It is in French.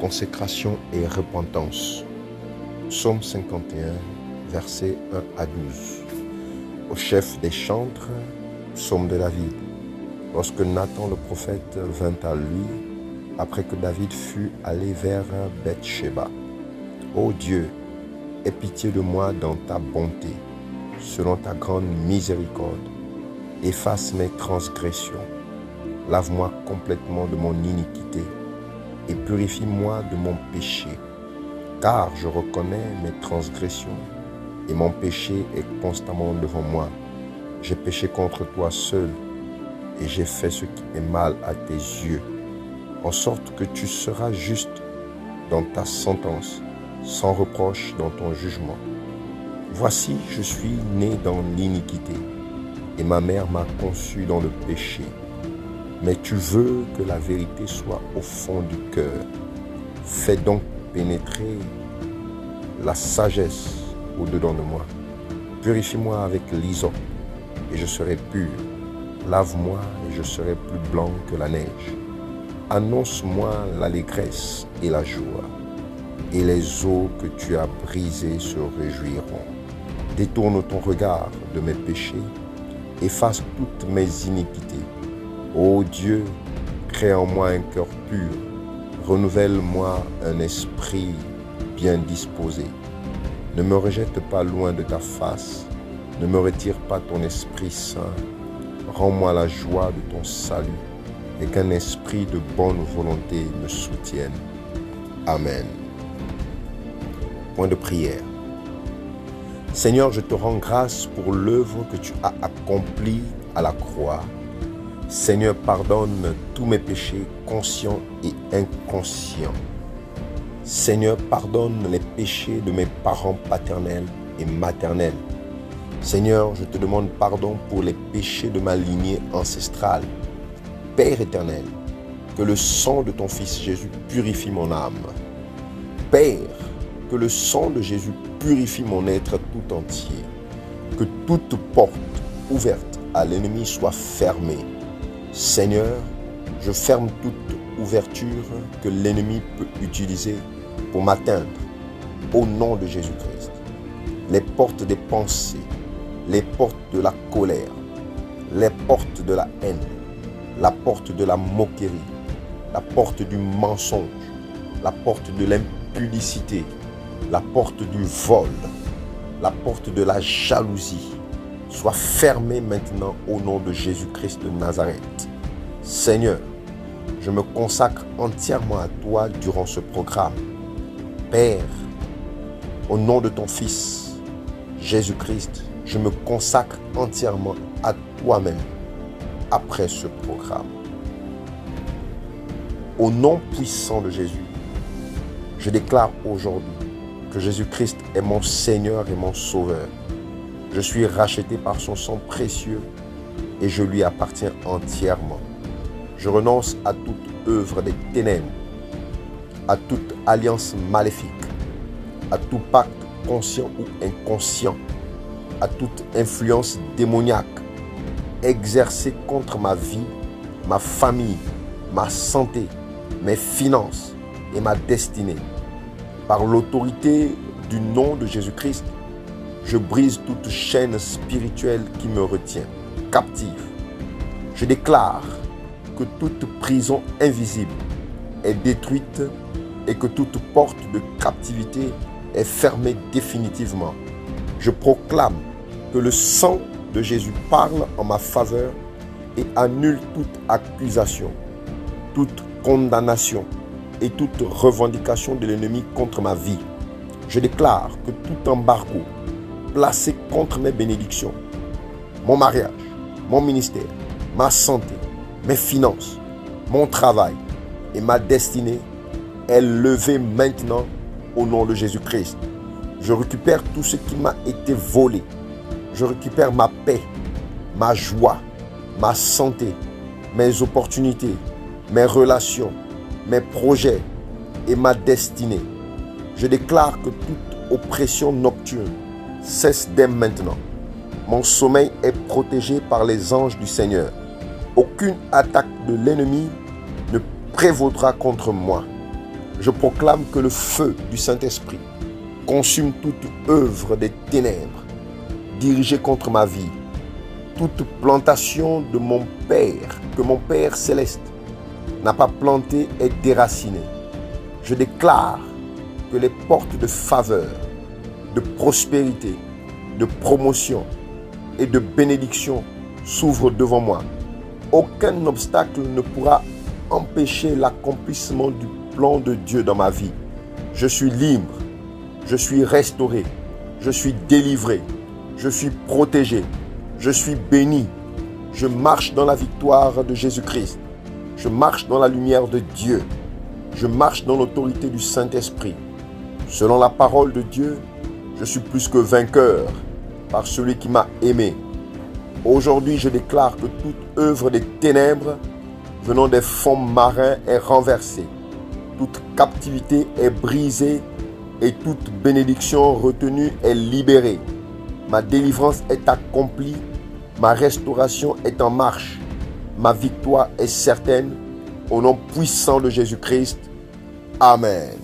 consécration et repentance. Psaume 51, versets 1 à 12. Au chef des chantres, psaume de David. Lorsque Nathan le prophète vint à lui, après que David fut allé vers Beth-Sheba. Ô Dieu, aie pitié de moi dans ta bonté, selon ta grande miséricorde. Efface mes transgressions. Lave-moi complètement de mon iniquité et purifie-moi de mon péché. Car je reconnais mes transgressions et mon péché est constamment devant moi. J'ai péché contre toi seul et j'ai fait ce qui est mal à tes yeux, en sorte que tu seras juste dans ta sentence, sans reproche dans ton jugement. Voici, je suis né dans l'iniquité et ma mère m'a conçu dans le péché. Mais tu veux que la vérité soit au fond du cœur. Fais donc pénétrer la sagesse au-dedans de moi. Purifie-moi avec l'hysope et je serai pur. Lave-moi et je serai plus blanc que la neige. Annonce-moi l'allégresse et la joie, et les eaux que tu as brisées se réjouiront. Détourne ton regard de mes péchés, efface toutes mes iniquités. Ô Dieu, crée en moi un cœur pur, renouvelle-moi un esprit bien disposé. Ne me rejette pas loin de ta face, ne me retire pas ton Esprit Saint. Rends-moi la joie de ton salut et qu'un esprit de bonne volonté me soutienne. Amen. Point de prière. Seigneur, je te rends grâce pour l'œuvre que tu as accomplie à la croix. Seigneur, pardonne tous mes péchés conscients et inconscients. Seigneur, pardonne les péchés de mes parents paternels et maternels. Seigneur, je te demande pardon pour les péchés de ma lignée ancestrale. Père éternel, que le sang de ton Fils Jésus purifie mon âme. Père, que le sang de Jésus purifie mon être tout entier. Que toute porte ouverte à l'ennemi soit fermée. Seigneur, je ferme toute ouverture que l'ennemi peut utiliser pour m'atteindre au nom de Jésus-Christ. Les portes des pensées, les portes de la colère, les portes de la haine, la porte de la moquerie, la porte du mensonge, la porte de l'impudicité, la porte du vol, la porte de la jalousie, soient fermées maintenant au nom de Jésus-Christ de Nazareth. Seigneur, je me consacre entièrement à toi durant ce programme. Père, au nom de ton Fils, Jésus-Christ, je me consacre entièrement à toi-même après ce programme. Au nom puissant de Jésus, je déclare aujourd'hui que Jésus-Christ est mon Seigneur et mon Sauveur. Je suis racheté par son sang précieux et je lui appartiens entièrement. Je renonce à toute œuvre des ténèbres, à toute alliance maléfique, à tout pacte conscient ou inconscient, à toute influence démoniaque exercée contre ma vie, ma famille, ma santé, mes finances et ma destinée. Par l'autorité du nom de Jésus-Christ, je brise toute chaîne spirituelle qui me retient captive. Je déclare que toute prison invisible est détruite et que toute porte de captivité est fermée définitivement. Je proclame que le sang de Jésus parle en ma faveur et annule toute accusation, toute condamnation et toute revendication de l'ennemi contre ma vie. Je déclare que tout embargo placé contre mes bénédictions, mon mariage, mon ministère, ma santé, mes finances, mon travail et ma destinée est levé maintenant au nom de Jésus-Christ. Je récupère tout ce qui m'a été volé. Je récupère ma paix, ma joie, ma santé, mes opportunités, mes relations, mes projets et ma destinée. Je déclare que toute oppression nocturne cesse dès maintenant. Mon sommeil est protégé par les anges du Seigneur. Aucune attaque de l'ennemi ne prévaudra contre moi. Je proclame que le feu du Saint-Esprit consume toute œuvre des ténèbres dirigée contre ma vie. Toute plantation de mon Père, que mon Père céleste n'a pas planté, est déracinée. Je déclare que les portes de faveur, de prospérité, de promotion et de bénédiction s'ouvrent devant moi. Aucun obstacle ne pourra empêcher l'accomplissement du plan de Dieu dans ma vie. Je suis libre, je suis restauré, je suis délivré, je suis protégé, je suis béni. Je marche dans la victoire de Jésus-Christ. Je marche dans la lumière de Dieu. Je marche dans l'autorité du Saint-Esprit. Selon la parole de Dieu, je suis plus que vainqueur par celui qui m'a aimé. Aujourd'hui, je déclare que toute œuvre des ténèbres venant des fonds marins est renversée. Toute captivité est brisée et toute bénédiction retenue est libérée. Ma délivrance est accomplie, ma restauration est en marche. Ma victoire est certaine, au nom puissant de Jésus-Christ. Amen.